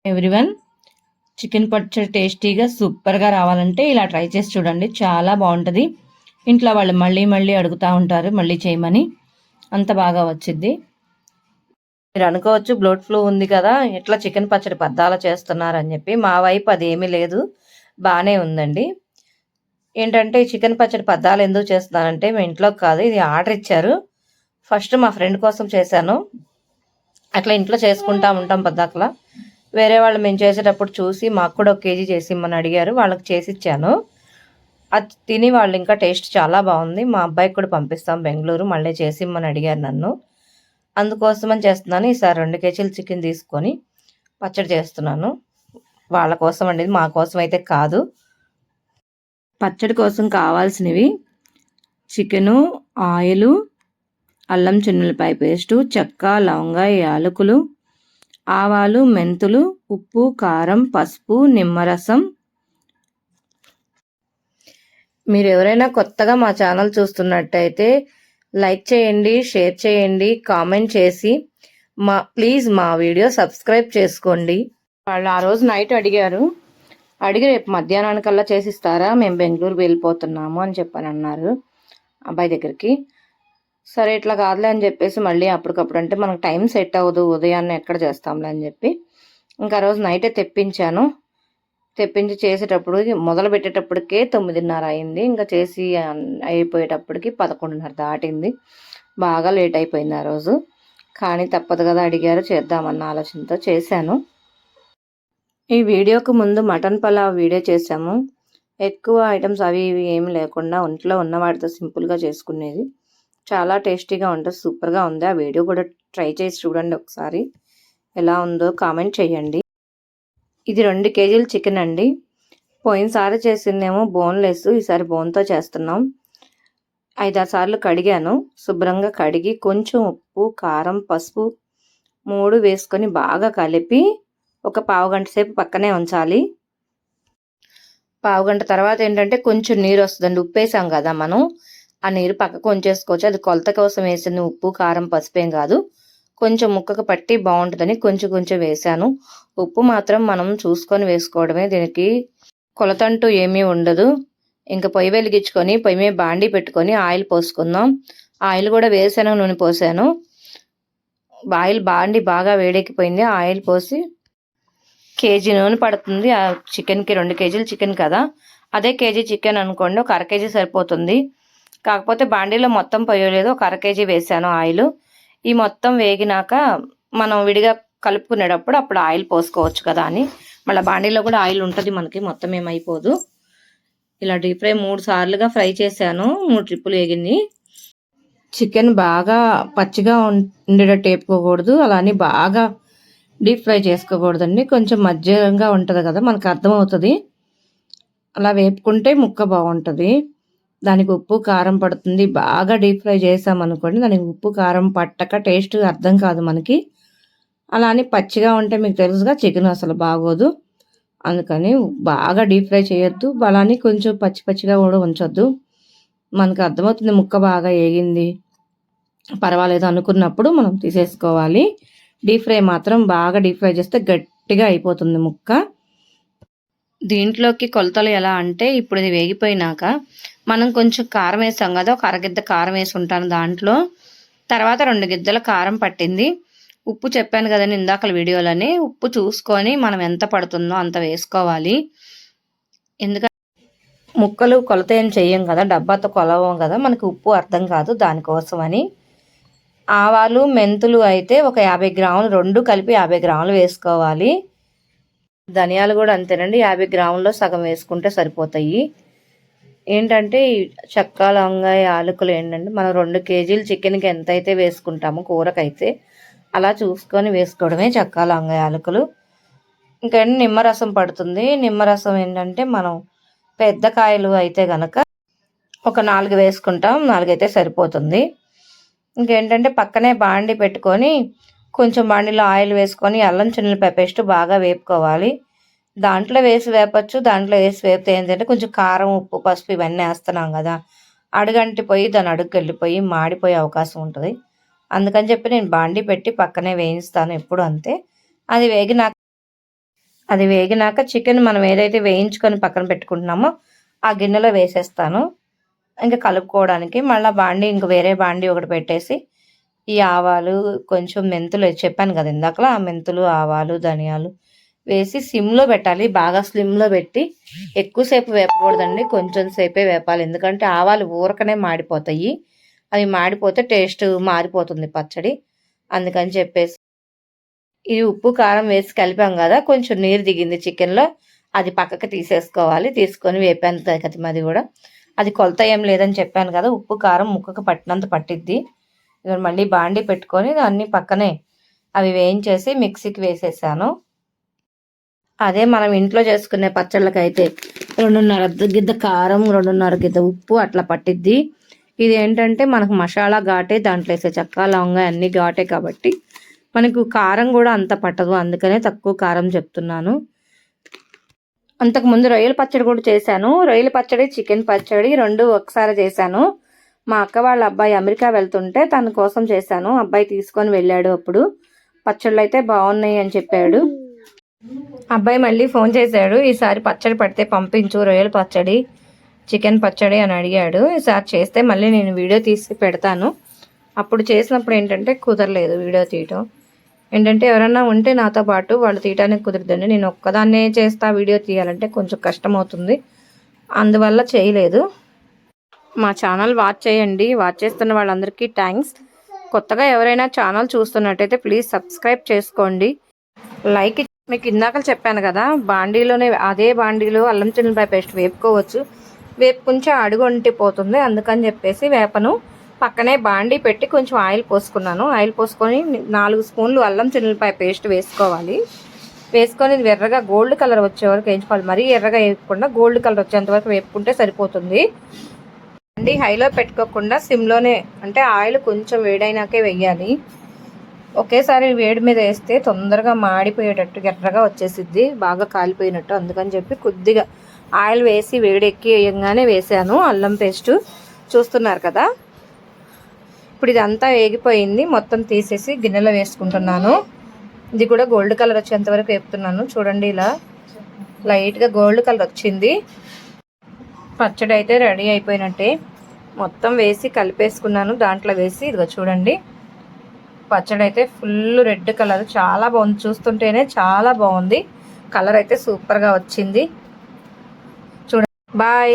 Everyone, chicken పచ్చడి టేస్టీగా సూపర్గా రావాలంటే ఇలా ట్రై చేసి చూడండి. చాలా బాగుంటుంది. ఇంట్లో వాళ్ళు మళ్ళీ మళ్ళీ అడుగుతూ ఉంటారు మళ్ళీ చేయమని. అంత బాగా వచ్చింది. మీరు అనుకోవచ్చు బ్లడ్ ఫ్లూ ఉంది కదా, ఎట్లా చికెన్ పచ్చడి పద్దాల చేస్తున్నారని చెప్పి. మా వైపు అదేమీ లేదు, బాగానే ఉందండి. ఏంటంటే చికెన్ పచ్చడి పద్దాలు ఎందుకు చేస్తున్నానంటే మా ఇంట్లోకి కాదు, ఇది ఆర్డర్ ఇచ్చారు. ఫస్ట్ మా ఫ్రెండ్ కోసం చేశాను. అట్లా ఇంట్లో చేసుకుంటా ఉంటాం పద్దాకలా. వేరే వాళ్ళు మేము చేసేటప్పుడు చూసి మాకు కూడా 1 కేజీ చేసి ఇమ్మని అడిగారు. వాళ్ళకి చేసి ఇచ్చాను. అది తిని వాళ్ళు ఇంకా టేస్ట్ చాలా బాగుంది, మా అబ్బాయికి కూడా పంపిస్తాం బెంగళూరు, మళ్ళీ చేసి ఇమ్మని అడిగారు నన్ను. అందుకోసమని చేస్తున్నాను. ఈసారి 2 కేజీలు చికెన్ తీసుకొని పచ్చడి చేస్తున్నాను. వాళ్ళ కోసం అండి, మా కోసం అయితే కాదు. పచ్చడి కోసం కావాల్సినవి చికెను, ఆయిలు, అల్లం చిన్నులపాయ పేస్టు, చెక్క, లవంగ, యాలకులు, ఆవాలు, మెంతులు, ఉప్పు, కారం, పసుపు, నిమ్మరసం. మీరు ఎవరైనా కొత్తగా మా ఛానల్ చూస్తున్నట్టయితే లైక్ చేయండి, షేర్ చేయండి, కామెంట్ చేసి ప్లీజ్ మా వీడియో సబ్స్క్రైబ్ చేసుకోండి. వాళ్ళు ఆ రోజు నైట్ అడిగి రేపు మధ్యాహ్నానికల్లా చేసిస్తారా, మేము బెంగళూరు వెళ్ళిపోతున్నాము అని చెప్పని అన్నారు అబ్బాయి దగ్గరికి. సరే ఇట్లా కాదులే అని చెప్పేసి మళ్ళీ అప్పటికప్పుడు అంటే మనకు టైం సెట్ అవ్వదు, ఉదయాన్నే ఎక్కడ చేస్తాంలే అని చెప్పి ఇంకా రోజు నైటే తెప్పించి చేసేటప్పుడు మొదలు పెట్టేటప్పటికే 9:30 అయింది. ఇంకా చేసి అయిపోయేటప్పటికి 11:30 దాటింది. బాగా లేట్ అయిపోయింది ఆ రోజు. కానీ తప్పదు కదా, అడిగారు చేద్దామన్న ఆలోచనతో చేశాను. ఈ వీడియోకు ముందు మటన్ పలావ్ వీడియో చేశాము. ఎక్కువ ఐటమ్స్ అవి ఇవి ఏమి లేకుండా ఒంట్లో ఉన్న వాటితో సింపుల్గా చేసుకునేది. చాలా టేస్టీగా ఉంటుంది, సూపర్గా ఉంది. ఆ వీడియో కూడా ట్రై చేసి చూడండి ఒకసారి, ఎలా ఉందో కామెంట్ చేయండి. ఇది 2 కేజీల చికెన్ అండి. పోయినసారి చేసిందేమో బోన్లెస్, ఈసారి బోన్తో చేస్తున్నాం. 5-6 సార్లు కడిగాను. శుభ్రంగా కడిగి కొంచెం ఉప్పు, కారం, పసుపు 3 వేసుకొని బాగా కలిపి ఒక పావుగంట సేపు పక్కనే ఉంచాలి. పావుగంట తర్వాత ఏంటంటే కొంచెం నీరు వస్తుందండి. ఉప్పు వేసాం కదా మనం, ఆ నీరు పక్కకు ఉంచేసుకోవచ్చు. అది కొలత కోసం వేసింది, ఉప్పు కారం పసుపేం కాదు. కొంచెం ముక్కకు పట్టి బాగుంటుందని కొంచెం కొంచెం వేసాను. ఉప్పు మాత్రం మనం చూసుకొని వేసుకోవడమే, దీనికి కొలత అంటూ ఏమీ ఉండదు. ఇంకా పొయ్యి వెలిగించుకొని పొయ్యి మీద బాండీ పెట్టుకొని ఆయిల్ పోసుకుందాం. ఆయిల్ కూడా వేరుశనగ నూనె పోసాను. ఆయిల్ బాండీ బాగా వేడెక్కిపోయింది. ఆయిల్ పోసి కేజీ నూనె పడుతుంది ఆ చికెన్కి. 2 కేజీల చికెన్ కదా, అదే కేజీ చికెన్ అనుకోండి, ఒక 1/2 కేజీ సరిపోతుంది. కాకపోతే బాండీలో మొత్తం పోయలేదు, ఒక 1/2 కేజీ వేసాను ఆయిల్. ఈ మొత్తం వేగినాక మనం విడిగా కలుపుకునేటప్పుడు అప్పుడు ఆయిల్ పోసుకోవచ్చు కదా అని, మళ్ళీ బాండీలో కూడా ఆయిల్ ఉంటుంది మనకి, మొత్తం ఏమైపోదు. ఇలా డీప్ ఫ్రై 3 సార్లుగా ఫ్రై చేశాను, 3 ట్రిప్పులు వేగింది. చికెన్ బాగా పచ్చిగా ఉండేటట్టు వేపుకోకూడదు, అలానే బాగా డీప్ ఫ్రై చేసుకోకూడదండి. కొంచెం మధ్యగా ఉంటుంది కదా, మనకు అర్థమవుతుంది. అలా వేపుకుంటే ముక్క బాగుంటుంది. దానికి ఉప్పు కారం పడుతుంది. బాగా డీప్ ఫ్రై చేసామనుకోండి, దానికి ఉప్పు కారం పట్టక టేస్ట్ అర్థం కాదు మనకి. అలా అని పచ్చిగా ఉంటే మీకు తెలుసుగా చికెన్ అసలు బాగోదు. అందుకని బాగా డీప్ ఫ్రై చేయొద్దు, అలానే కొంచెం పచ్చిగా కూడా ఉంచొద్దు. మనకు అర్థమవుతుంది ముక్క బాగా వేగింది పర్వాలేదు అనుకున్నప్పుడు మనం తీసేసుకోవాలి. డీప్ ఫ్రై మాత్రం బాగా డీప్ ఫ్రై చేస్తే గట్టిగా అయిపోతుంది ముక్క. దీంట్లోకి కొలతలు ఎలా అంటే, ఇప్పుడు ఇది వేగిపోయినాక మనం కొంచెం కారం వేసాం కదా, ఒక 1 గిద్ద కారం వేసి ఉంటాను దాంట్లో. తర్వాత 2 గిద్దల కారం పట్టింది. ఉప్పు చెప్పాను కదండి ఇందాక వీడియోలోనే, ఉప్పు చూసుకొని మనం ఎంత పడుతుందో అంత వేసుకోవాలి. ఎందుకంటే ముక్కలు కొలత ఏం చెయ్యం కదా, డబ్బాతో కొలవం కదా, మనకి ఉప్పు అర్థం కాదు, దానికోసమని. ఆవాలు మెంతులు అయితే ఒక 50 గ్రాములు, 2 కలిపి 50 గ్రాములు వేసుకోవాలి. ధనియాలు కూడా అంతేనండి, 50 గ్రాముల్లో సగం వేసుకుంటే సరిపోతాయి. ఏంటంటే చెక్క లవంగ యాలకులు ఏంటంటే మనం 2 కేజీలు చికెన్కి ఎంత అయితే వేసుకుంటామో కూరకైతే అలా చూసుకొని వేసుకోవడమే చెక్క లవంగ యాలకులు. ఇంకా నిమ్మరసం పడుతుంది. నిమ్మరసం ఏంటంటే మనం పెద్ద కాయలు అయితే కనుక ఒక 4 వేసుకుంటాం, 4 అయితే సరిపోతుంది. ఇంకేంటంటే పక్కనే బాండి పెట్టుకొని కొంచెం బాండీలో ఆయిల్ వేసుకొని అల్లం చిన్నులపాయ పేస్ట్ బాగా వేపుకోవాలి. దాంట్లో వేసి వేపచ్చు, దాంట్లో వేసి వేపితే ఏంటంటే కొంచెం కారం ఉప్పు పసుపు ఇవన్నీ వేస్తున్నాం కదా, అడుగంటిపోయి దాని అడుగుకి వెళ్ళిపోయి మాడిపోయే అవకాశం ఉంటుంది. అందుకని చెప్పి నేను బాండీ పెట్టి పక్కనే వేయిస్తాను ఎప్పుడు అంతే. అది వేగినాక అది వేగినాక చికెన్ మనం ఏదైతే వేయించుకొని పక్కన పెట్టుకుంటున్నామో ఆ గిన్నెలో వేసేస్తాను. ఇంకా కలుపుకోవడానికి మళ్ళీ ఇంక వేరే బాండీ ఒకటి పెట్టేసి ఈ ఆవాలు, కొంచెం మెంతులు చెప్పాను కదా ఇందాకలా, ఆ మెంతులు, ఆవాలు, ధనియాలు వేసి సిమ్లో పెట్టాలి. బాగా స్లిమ్లో పెట్టి ఎక్కువసేపు వేపకూడదండి, కొంచెం సేపే వేపాలి. ఎందుకంటే ఆవాలు ఊరకనే మాడిపోతాయి. అవి మాడిపోతే టేస్ట్ మారిపోతుంది పచ్చడి. అందుకని చెప్పేసి ఇది ఉప్పు కారం వేసి కలిపాం కదా, కొంచెం నీరు దిగింది చికెన్లో, అది పక్కకి తీసేసుకోవాలి. తీసుకొని వేపాను కదా అది కూడా. అది కొలత ఏం లేదని చెప్పాను కదా, ఉప్పు కారం ముక్కకు పట్టినంత పట్టిద్ది. మళ్ళీ బాండీ పెట్టుకొని అన్నీ పక్కనే అవి వేయించేసి మిక్సీకి వేసేసాను. అదే మనం ఇంట్లో చేసుకునే పచ్చళ్ళకైతే 2.5 గిద్ద కారం, 2.5 గిద్ద ఉప్పు అట్లా పట్టిద్ది. ఇది ఏంటంటే మనకు మసాలా ఘాటే, దాంట్లో వేసే చెక్క, లవంగా అన్నీ ఘాటే కాబట్టి మనకు కారం కూడా అంత పట్టదు. అందుకనే తక్కువ కారం చెప్తున్నాను. అంతకుముందు రొయ్యల పచ్చడి కూడా చేశాను. రొయ్యల పచ్చడి, చికెన్ పచ్చడి 2 ఒకసారి చేశాను. మా అక్క వాళ్ళ అబ్బాయి అమెరికా వెళ్తుంటే తన కోసం చేశాను. అబ్బాయి తీసుకొని వెళ్ళాడు. అప్పుడు పచ్చళ్ళు అయితే బాగున్నాయి అని చెప్పాడు. అబ్బాయి మళ్ళీ ఫోన్ చేశాడు, ఈసారి పచ్చడి పడితే పంపించు, రొయ్యల పచ్చడి, చికెన్ పచ్చడి అని అడిగాడు. ఈసారి చేస్తే మళ్ళీ నేను వీడియో తీసి పెడతాను. అప్పుడు చేసినప్పుడు ఏంటంటే కుదరలేదు వీడియో తీయటం. ఏంటంటే ఎవరన్నా ఉంటే నాతో పాటు వాళ్ళు తీయటానికి కుదురుతుంది. నేను ఒక్కదాన్నే చేస్తా వీడియో తీయాలంటే కొంచెం కష్టం అవుతుంది. అందువల్ల చేయలేదు. మా ఛానల్ వాచ్ చేయండి. వాచ్ చేస్తున్న వాళ్ళందరికీ థ్యాంక్స్. కొత్తగా ఎవరైనా ఛానల్ చూస్తున్నట్టయితే ప్లీజ్ సబ్స్క్రైబ్ చేసుకోండి. లైక్ మీకు ఇందాక చెప్పాను కదా, అదే బాండీలో అల్లం చిల్లిపాయ పేస్ట్ వేపుకోవచ్చు. కొంచెం అడుగు ఉంటిపోతుంది. అందుకని చెప్పేసి వేపను. పక్కనే బాండీ పెట్టి కొంచెం ఆయిల్ పోసుకున్నాను. ఆయిల్ పోసుకొని 4 స్పూన్లు అల్లం చిల్లిపాయ పేస్ట్ వేసుకోవాలి. వేసుకొని ఇది ఎర్రగా గోల్డ్ కలర్ వచ్చే వరకు వేయించుకోవాలి. మరీ ఎర్రగా వేయకుండా గోల్డ్ కలర్ వచ్చేంత వరకు వేపుకుంటే సరిపోతుంది. బాండీ హైలో పెట్టుకోకుండా సిమ్లోనే, అంటే ఆయిల్ కొంచెం వేడైనాకే వేయాలి. ఒకేసారి వేడి మీద వేస్తే తొందరగా మాడిపోయేటట్టు ఎర్రగా వచ్చేసిద్ది, బాగా కాలిపోయినట్టు. అందుకని చెప్పి కొద్దిగా ఆయిల్ వేసి వేడెక్కి వేయంగానే వేసాను అల్లం పేస్టు. చూస్తున్నారు కదా, ఇప్పుడు ఇదంతా వేగిపోయింది. మొత్తం తీసేసి గిన్నెలో వేసుకుంటున్నాను. ఇది కూడా గోల్డ్ కలర్ వచ్చేంత వరకు వేపుతున్నాను. చూడండి, ఇలా లైట్గా గోల్డ్ కలర్ వచ్చింది. పచ్చడి అయితే రెడీ అయిపోయినట్టే. మొత్తం వేసి కలిపేసుకున్నాను. దాంట్లో వేసి ఇదిగో చూడండి, పచ్చడి అయితే ఫుల్ రెడ్ కలర్, చాలా బాగుంది. చూస్తుంటేనే చాలా బాగుంది. కలర్ అయితే సూపర్గా వచ్చింది. చూడండి. బాయ్.